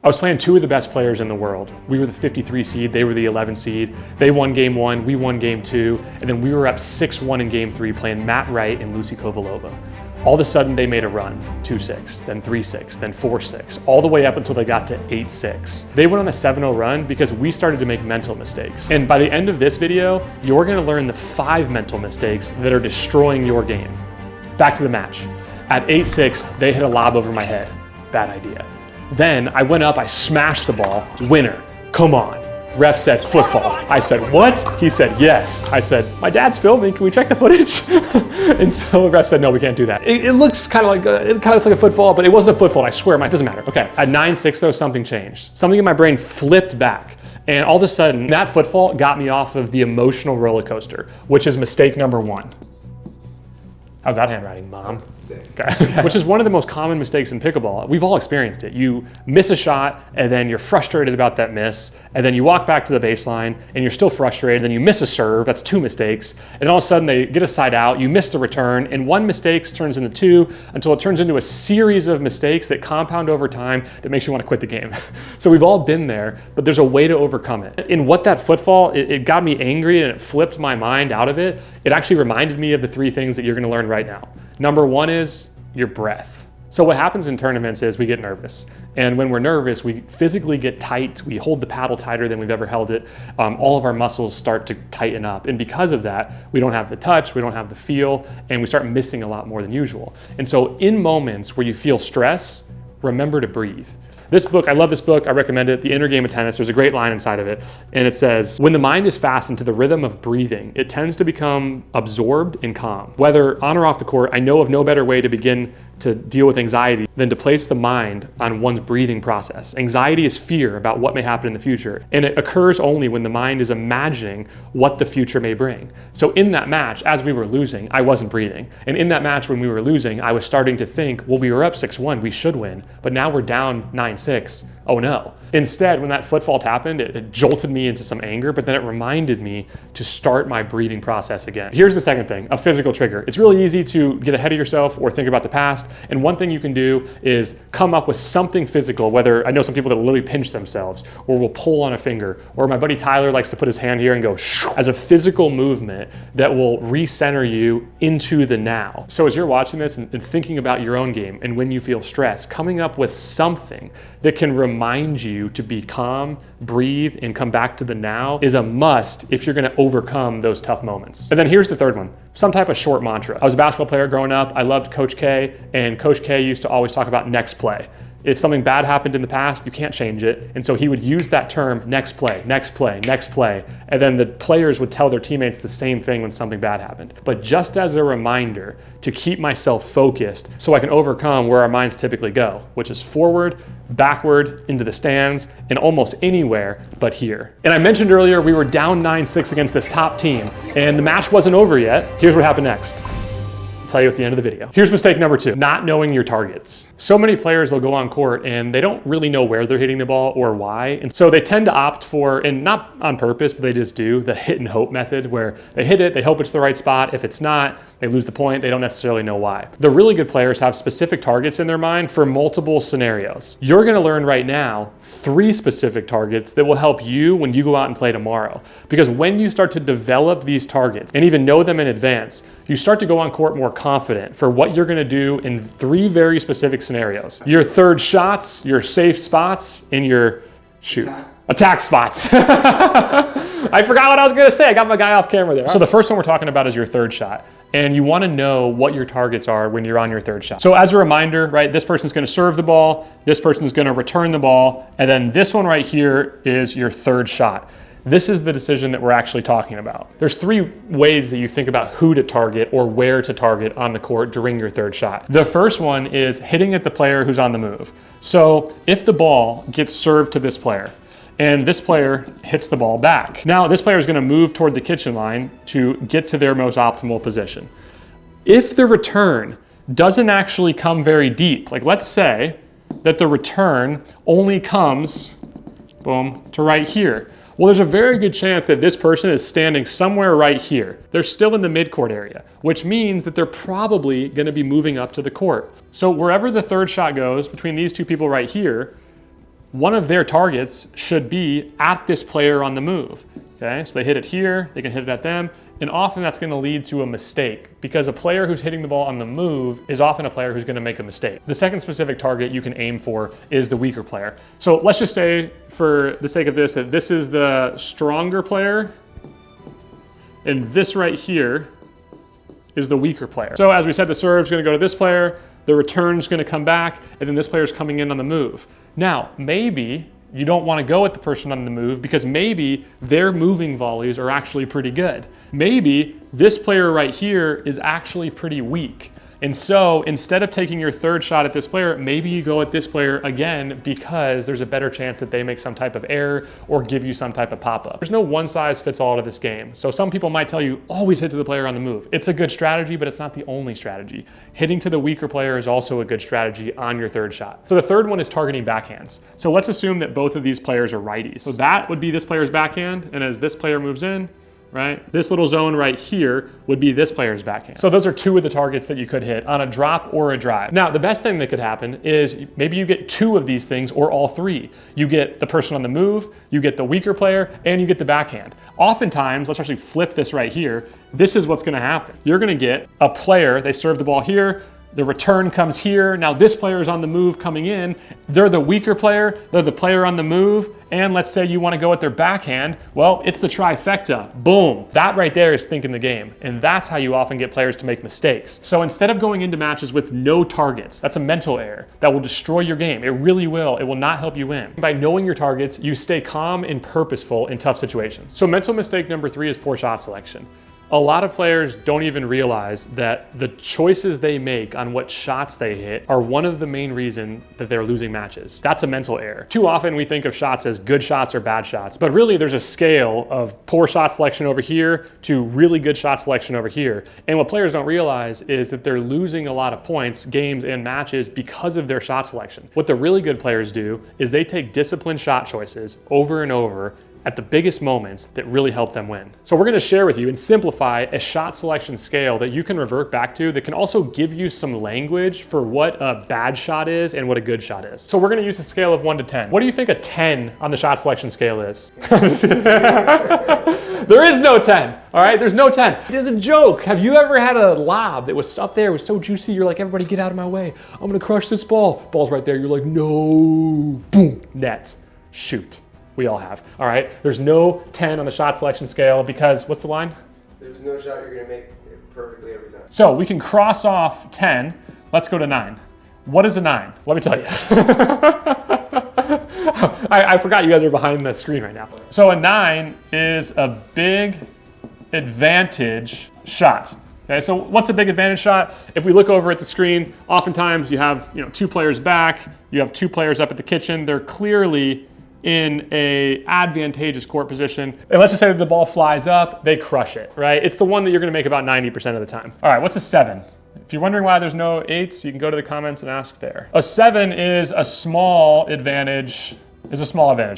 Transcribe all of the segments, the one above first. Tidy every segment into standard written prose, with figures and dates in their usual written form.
I was playing two of the best players in the world. We were the 53 seed, they were the 11 seed. They won game 1, we won game 2, and then we were up 6-1 in game 3 playing Matt Wright and Lucy Kovalova. All of a sudden they made a run, 2-6, then 3-6, then 4-6, all the way up until they got to 8-6. They went on a 7-0 run because we started to make mental mistakes. And by the end of this video, you're gonna learn the 5 mental mistakes that are destroying your game. Back to the match. At 8-6, they hit a lob over my head. Bad idea. Then I went up, I smashed the ball, winner, come on. Ref said football. I said, what? He said, yes. I said, my dad's filming, can we check the footage? And so the ref said, no, we can't do that. It looks kind of like a football, but it wasn't a football, I swear, it doesn't matter. Okay, at 9-6 though, something changed. Something in my brain flipped back. And all of a sudden, that footfall got me off of the emotional roller coaster, which is mistake number 1. How's that handwriting, Mom? Okay. Which is one of the most common mistakes in pickleball. We've all experienced it. You miss a shot and then you're frustrated about that miss, and then you walk back to the baseline and you're still frustrated, then you miss a serve, that's 2 mistakes, and all of a sudden they get a side out, you miss the return, and 1 mistake turns into 2 until it turns into a series of mistakes that compound over time that makes you want to quit the game. So we've all been there, but there's a way to overcome it. In what that footfall, it got me angry and it flipped my mind out of it. It actually reminded me of the 3 things that you're gonna learn right now. Number 1 is your breath. So what happens in tournaments is we get nervous. And when we're nervous, we physically get tight. We hold the paddle tighter than we've ever held it. All of our muscles start to tighten up. And because of that, we don't have the touch, we don't have the feel, and we start missing a lot more than usual. And so in moments where you feel stress, remember to breathe. This book, I love this book, I recommend it, The Inner Game of Tennis. There's a great line inside of it, and it says, when the mind is fastened to the rhythm of breathing, it tends to become absorbed and calm. Whether on or off the court, I know of no better way to begin to deal with anxiety than to place the mind on one's breathing process. Anxiety is fear about what may happen in the future, and it occurs only when the mind is imagining what the future may bring. So in that match, as we were losing, I wasn't breathing. And in that match when we were losing, I was starting to think, well, we were up 6-1, we should win, but now we're down 9-6. Oh no. Instead, when that foot fault happened, it jolted me into some anger, but then it reminded me to start my breathing process again. Here's the second thing, a physical trigger. It's really easy to get ahead of yourself or think about the past. And one thing you can do is come up with something physical, whether I know some people that will literally pinch themselves or will pull on a finger, or my buddy Tyler likes to put his hand here and go shoo, as a physical movement that will recenter you into the now. So as you're watching this and thinking about your own game, and when you feel stressed, coming up with something that can remind you to be calm, breathe, and come back to the now is a must if you're gonna overcome those tough moments. And then here's the third one, some type of short mantra. I was a basketball player growing up. I loved Coach K, and Coach K used to always talk about next play. If something bad happened in the past, you can't change it. And so he would use that term, next play, next play, next play. And then the players would tell their teammates the same thing when something bad happened. But just as a reminder to keep myself focused so I can overcome where our minds typically go, which is forward, backward, into the stands, and almost anywhere but here. And I mentioned earlier, we were down 9-6 against this top team, and the match wasn't over yet. Here's what happened next. I'll tell you at the end of the video. Here's mistake number 2, not knowing your targets. So many players will go on court and they don't really know where they're hitting the ball or why. And so they tend to opt for, and not on purpose, but they just do, the hit and hope method, where they hit it, they hope it's the right spot. If it's not, they lose the point, they don't necessarily know why. The really good players have specific targets in their mind for multiple scenarios. You're gonna learn right now 3 specific targets that will help you when you go out and play tomorrow. Because when you start to develop these targets and even know them in advance, you start to go on court more confident for what you're gonna do in 3 very specific scenarios. Your third shots, your safe spots, and your attack spots. I forgot what I was gonna say. I got my guy off camera there. So the first one we're talking about is your third shot. And you wanna know what your targets are when you're on your third shot. So as a reminder, right, this person's gonna serve the ball, this person's gonna return the ball, and then this one right here is your third shot. This is the decision that we're actually talking about. There's 3 ways that you think about who to target or where to target on the court during your third shot. The first one is hitting at the player who's on the move. So if the ball gets served to this player, and this player hits the ball back. Now this player is gonna move toward the kitchen line to get to their most optimal position. If the return doesn't actually come very deep, like let's say that the return only comes, boom, to right here. Well, there's a very good chance that this person is standing somewhere right here. They're still in the midcourt area, which means that they're probably gonna be moving up to the court. So wherever the third shot goes between these 2 people right here, one of their targets should be at this player on the move. Okay, so they hit it here, they can hit it at them, and often that's going to lead to a mistake because a player who's hitting the ball on the move is often a player who's going to make a mistake. The second specific target you can aim for is the weaker player. So let's just say, for the sake of this, that this is the stronger player, and this right here is the weaker player. So as we said, the serve's going to go to this player, the return's going to come back, and then this player's coming in on the move. Now, maybe you don't want to go at the person on the move because maybe their moving volleys are actually pretty good. Maybe this player right here is actually pretty weak. And so instead of taking your third shot at this player, maybe you go at this player again because there's a better chance that they make some type of error or give you some type of pop-up. There's no one size fits all to this game. So some people might tell you, always hit to the player on the move. It's a good strategy, but it's not the only strategy. Hitting to the weaker player is also a good strategy on your third shot. So the third one is targeting backhands. So let's assume that both of these players are righties. So that would be this player's backhand, and as this player moves in, right? This little zone right here would be this player's backhand. So those are two of the targets that you could hit on a drop or a drive. Now, the best thing that could happen is maybe you get two of these things or all three. You get the person on the move, you get the weaker player, and you get the backhand. Oftentimes, let's actually flip this right here. This is what's gonna happen. You're gonna get a player, they serve the ball here, the return comes here. Now this player is on the move coming in. They're the weaker player, they're the player on the move, and let's say you want to go at their backhand. Well, it's the trifecta. Boom. That right there is thinking the game. And that's how you often get players to make mistakes. So instead of going into matches with no targets, that's a mental error that will destroy your game. It really will. It will not help you win. By knowing your targets, you stay calm and purposeful in tough situations. So mental mistake number 3 is poor shot selection. A lot of players don't even realize that the choices they make on what shots they hit are one of the main reasons that they're losing matches. That's a mental error. Too often we think of shots as good shots or bad shots, but really there's a scale of poor shot selection over here to really good shot selection over here. And what players don't realize is that they're losing a lot of points, games, and matches because of their shot selection. What the really good players do is they take disciplined shot choices over and over at the biggest moments that really help them win. So we're gonna share with you and simplify a shot selection scale that you can revert back to that can also give you some language for what a bad shot is and what a good shot is. So we're gonna use a scale of 1 to 10. What do you think a 10 on the shot selection scale is? There is no 10, all right? There's no 10. It is a joke. Have you ever had a lob that was up there, it was so juicy, you're like, everybody get out of my way. I'm gonna crush this ball. Ball's right there, you're like, no, boom, net, shoot. We all have, all right? There's no 10 on the shot selection scale because, what's the line? There's no shot you're gonna make perfectly every time. So we can cross off 10, let's go to 9. What is a 9? Let me tell you. I forgot you guys are behind the screen right now. So a 9 is a big advantage shot. Okay, so what's a big advantage shot? If we look over at the screen, oftentimes you have 2 players back, you have 2 players up at the kitchen, they're clearly in a advantageous court position. And let's just say that the ball flies up, they crush it, right? It's the one that you're gonna make about 90% of the time. All right, what's a 7? If you're wondering why there's no 8s, you can go to the comments and ask there. A 7 is a small advantage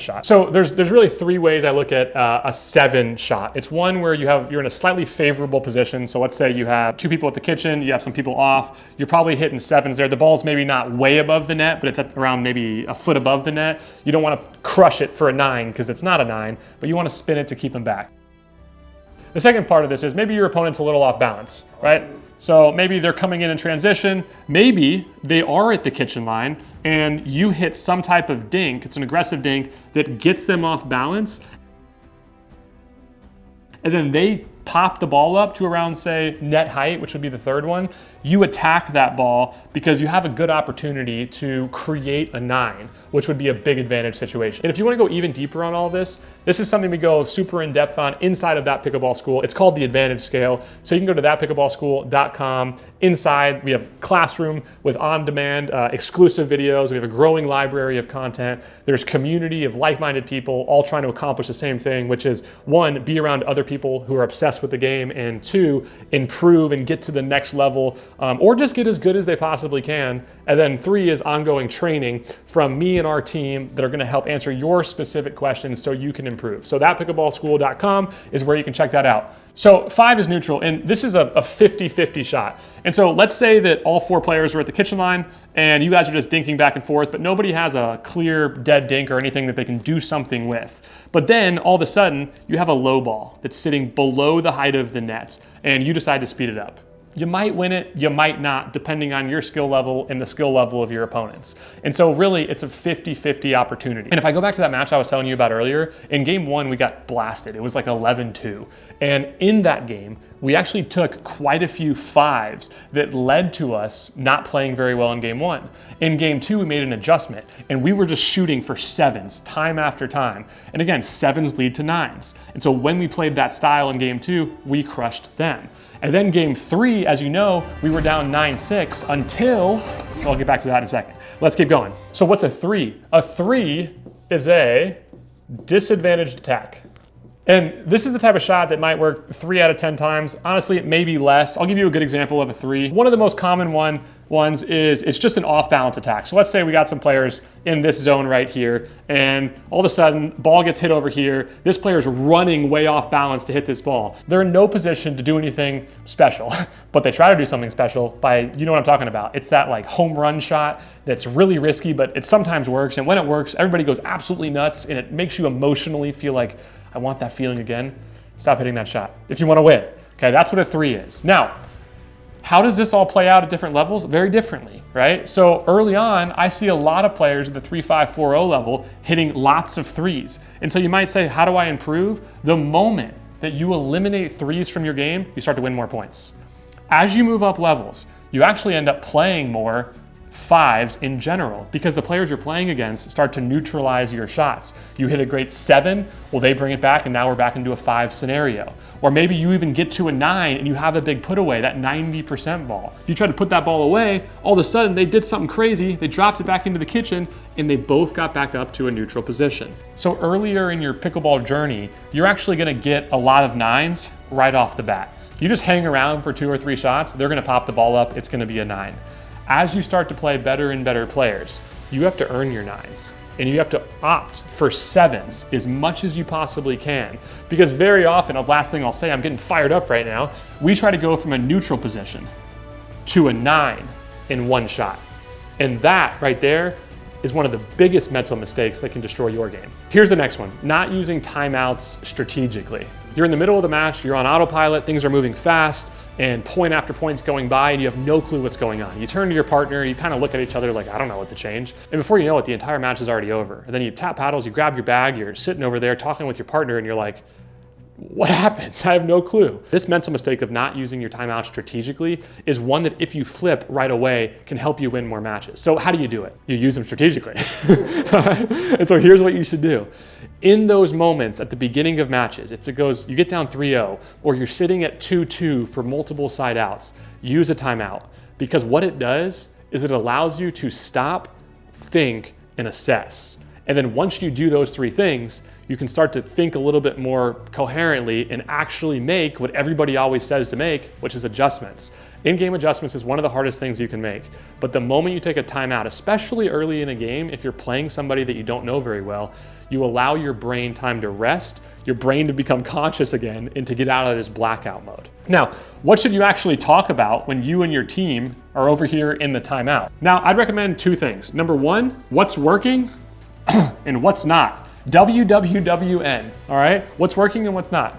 shot. So there's really 3 ways I look at a 7 shot. It's one where you're in a slightly favorable position. So let's say you have 2 people at the kitchen, you have some people off, you're probably hitting 7s there. The ball's maybe not way above the net, but it's at around maybe a foot above the net. You don't want to crush it for a 9 because it's not a 9, but you want to spin it to keep them back. The second part of this is maybe your opponent's a little off balance, right? So maybe they're coming in transition, maybe they are at the kitchen line and you hit some type of dink, it's an aggressive dink that gets them off balance, and then they pop the ball up to around, say, net height, which would be the third one. You attack that ball because you have a good opportunity to create a 9, which would be a big advantage situation. And if you want to go even deeper on all this is something we go super in depth on inside of That Pickleball School. It's called the advantage scale. So you can go to thatpickleballschool.com. Inside, we have classroom with on-demand exclusive videos. We have a growing library of content. There's community of like-minded people all trying to accomplish the same thing, which is 1, be around other people who are obsessed with the game, and 2, improve and get to the next level, or just get as good as they possibly can. And then 3 is ongoing training from me and our team that are gonna help answer your specific questions so you can improve. So thatpickleballschool.com is where you can check that out. So 5 is neutral, and this is a 50-50 shot. And so let's say that all 4 players are at the kitchen line, and you guys are just dinking back and forth, but nobody has a clear dead dink or anything that they can do something with. But then all of a sudden, you have a low ball that's sitting below the height of the net, and you decide to speed it up. You might win it, you might not, depending on your skill level and the skill level of your opponents. And so really, it's a 50-50 opportunity. And if I go back to that match I was telling you about earlier, in game 1, we got blasted. It was like 11-2. And in that game, we actually took quite a few 5s that led to us not playing very well in game 1. In game 2, we made an adjustment, and we were just shooting for 7s time after time. And again, 7s lead to 9s. And so when we played that style in game 2, we crushed them. And then game 3, as you know, we were down 9-6 until, I'll get back to that in a second. Let's keep going. So what's a 3? A 3 is a disadvantaged attack. And this is the type of shot that might work 3 out of 10 times. Honestly, it may be less. I'll give you a good example of a 3. One of the most common ones is it's just an off-balance attack. So let's say we got some players in this zone right here, and all of a sudden, ball gets hit over here. This player's running way off balance to hit this ball. They're in no position to do anything special, but they try to do something special by, you know what I'm talking about. It's that like home run shot that's really risky, but it sometimes works. And when it works, everybody goes absolutely nuts, and it makes you emotionally feel like, I want that feeling again. Stop hitting that shot if you want to win. Okay, that's what a 3 is. Now, how does this all play out at different levels? Very differently, right? So early on, I see a lot of players at the 3-5-4-0 level hitting lots of 3s. And so you might say, how do I improve? The moment that you eliminate 3s from your game, you start to win more points. As you move up levels, you actually end up playing more 5s in general, because the players you're playing against start to neutralize your shots. You hit a great 7, well, they bring it back, and now we're back into a 5 scenario. Or maybe you even get to a 9 and you have a big put away, that 90% ball. You try to put that ball away, all of a sudden they did something crazy, they dropped it back into the kitchen, and they both got back up to a neutral position. So earlier in your pickleball journey, you're actually gonna get a lot of 9s right off the bat. You just hang around for 2 or 3 shots, they're gonna pop the ball up, it's gonna be a 9. As you start to play better and better players, you have to earn your 9s, and you have to opt for 7s as much as you possibly can. Because very often, the last thing I'll say, I'm getting fired up right now, we try to go from a neutral position to a 9 in one shot. And that right there is one of the biggest mental mistakes that can destroy your game. Here's the next one, not using timeouts strategically. You're in the middle of the match, you're on autopilot, things are moving fast, and point after point's going by and you have no clue what's going on. You turn to your partner, you kind of look at each other like, I don't know what to change. And before you know it, the entire match is already over. And then you tap paddles, you grab your bag, you're sitting over there talking with your partner, and you're like, what happened? I have no clue. This mental mistake of not using your timeout strategically is one that if you flip right away can help you win more matches. So how do you do it? You use them strategically. And so here's what you should do. In those moments at the beginning of matches, if it goes, you get down 3-0, or you're sitting at 2-2 for multiple side outs, use a timeout. Because what it does is it allows you to stop, think, and assess. And then once you do those 3 things, you can start to think a little bit more coherently and actually make what everybody always says to make, which is adjustments. In-game adjustments is one of the hardest things you can make. But the moment you take a timeout, especially early in a game, if you're playing somebody that you don't know very well, you allow your brain time to rest, your brain to become conscious again, and to get out of this blackout mode. Now, what should you actually talk about when you and your team are over here in the timeout? Now, I'd recommend 2 things. Number 1, what's working and what's not. WWWN, all right? What's working and what's not.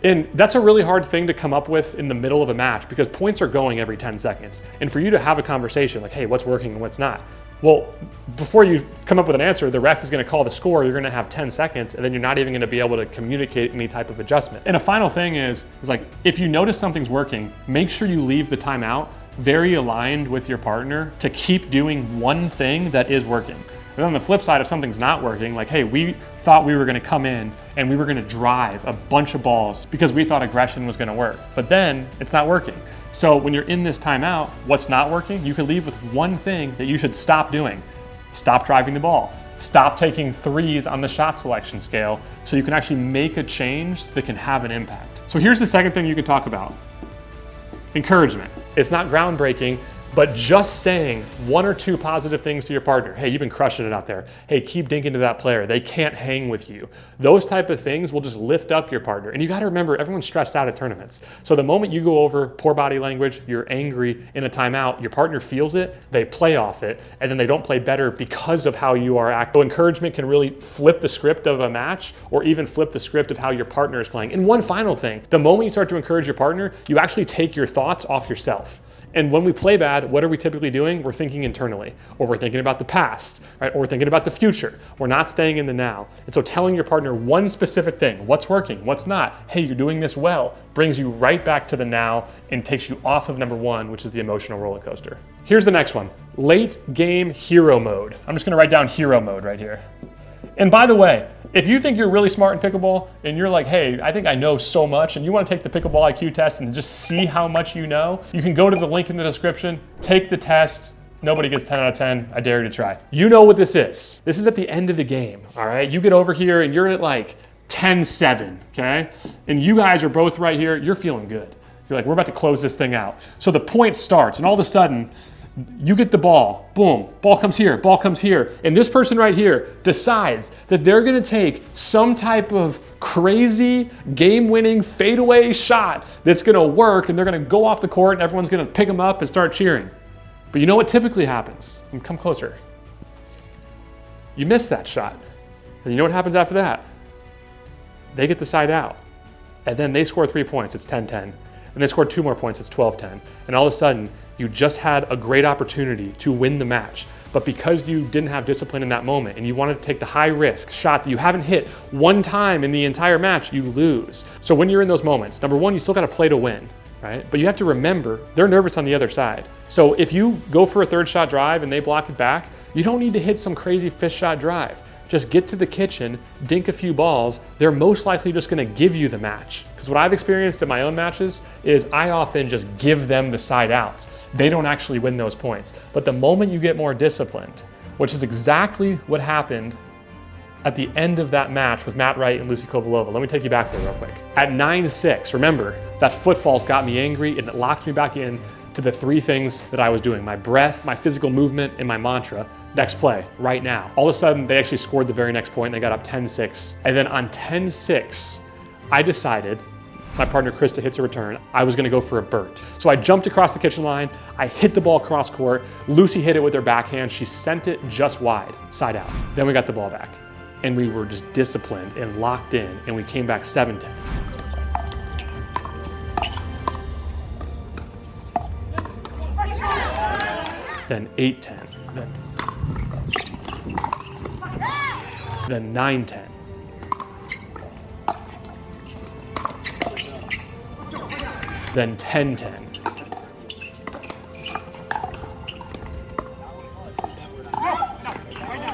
And that's a really hard thing to come up with in the middle of a match because points are going every 10 seconds. And for you to have a conversation like, hey, what's working and what's not? Well, before you come up with an answer, the ref is gonna call the score, you're gonna have 10 seconds, and then you're not even gonna be able to communicate any type of adjustment. And a final thing is like, if you notice something's working, make sure you leave the timeout very aligned with your partner to keep doing one thing that is working. And on the flip side, if something's not working, like, hey, we thought we were gonna come in and we were gonna drive a bunch of balls because we thought aggression was gonna work, but then it's not working. So when you're in this timeout, what's not working, you can leave with one thing that you should stop doing. Stop driving the ball. Stop taking 3s on the shot selection scale so you can actually make a change that can have an impact. So here's the second thing you can talk about. Encouragement. It's not groundbreaking, But just saying one or two positive things to your partner, hey, you've been crushing it out there. Hey, keep dinking to that player. They can't hang with you. Those type of things will just lift up your partner. And you got to remember, everyone's stressed out at tournaments. So the moment you go over poor body language, you're angry in a timeout, your partner feels it, they play off it, and then they don't play better because of how you are acting. So encouragement can really flip the script of a match or even flip the script of how your partner is playing. And one final thing, the moment you start to encourage your partner, you actually take your thoughts off yourself. And when we play bad, what are we typically doing? We're thinking internally, or we're thinking about the past, right? Or we're thinking about the future. We're not staying in the now. And so telling your partner one specific thing, what's working, what's not, hey, you're doing this well, brings you right back to the now and takes you off of number one, which is the emotional roller coaster. Here's the next one, late game hero mode. I'm just gonna write down hero mode right here. And by the way, if you think you're really smart in pickleball and you're like, hey, I think I know so much, and you want to take the pickleball IQ test and just see how much you know, you can go to the link in the description, take the test. Nobody gets 10 out of 10. I dare you to try. You know what this is. This is at the end of the game, all right? You get over here and you're at like 10-7, okay? And you guys are both right here. You're feeling good. You're like, we're about to close this thing out. So the point starts, and all of a sudden, you get the ball, boom, ball comes here, and this person right here decides that they're gonna take some type of crazy game-winning fadeaway shot that's gonna work, and they're gonna go off the court and everyone's gonna pick them up and start cheering. But you know what typically happens? And come closer. You miss that shot. And you know what happens after that? They get the side out. And then they score 3 points, it's 10-10. And they score 2 more points, it's 12-10. And all of a sudden, you just had a great opportunity to win the match. But because you didn't have discipline in that moment and you wanted to take the high risk shot that you haven't hit one time in the entire match, you lose. So when you're in those moments, number one, you still gotta play to win, right? But you have to remember, they're nervous on the other side. So if you go for a third shot drive and they block it back, you don't need to hit some crazy fifth shot drive. Just get to the kitchen, dink a few balls, they're most likely just gonna give you the match. Because what I've experienced in my own matches is I often just give them the side out. They don't actually win those points. But the moment you get more disciplined, which is exactly what happened at the end of that match with Matt Wright and Lucy Kovalova. Let me take you back there real quick. At 9-6, remember, that foot fault got me angry and it locked me back in to the 3 things that I was doing, my breath, my physical movement, and my mantra. Next play, right now. All of a sudden, they actually scored the very next point and they got up 10-6. And then on 10-6, I decided, my partner Krista hits a return, I was gonna go for a Burt. So I jumped across the kitchen line, I hit the ball cross court, Lucy hit it with her backhand, she sent it just wide, side out. Then we got the ball back. And we were just disciplined and locked in, and we came back 7-10. Then 8-10. Then 9-10. Then 10-10.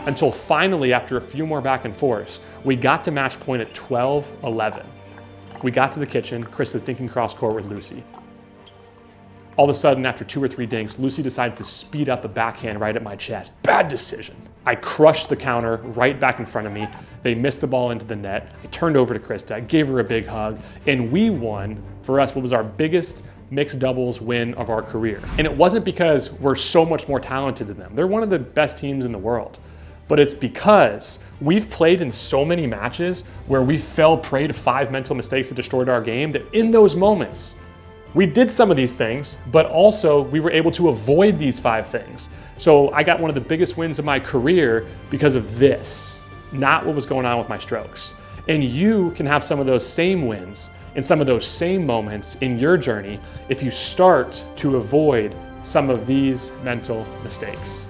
Until finally, after a few more back and forths, we got to match point at 12-11. We got to the kitchen, Chris is dinking cross court with Lucy. All of a sudden, after 2 or 3 dinks, Lucy decides to speed up a backhand right at my chest. Bad decision. I crushed the counter right back in front of me. They missed the ball into the net. I turned over to Krista, I gave her a big hug, and we won, for us, what was our biggest mixed doubles win of our career. And it wasn't because we're so much more talented than them. They're one of the best teams in the world. But it's because we've played in so many matches where we fell prey to 5 mental mistakes that destroyed our game, that in those moments, we did some of these things, but also we were able to avoid these 5 things. So I got one of the biggest wins of my career because of this, not what was going on with my strokes. And you can have some of those same wins and some of those same moments in your journey if you start to avoid some of these mental mistakes.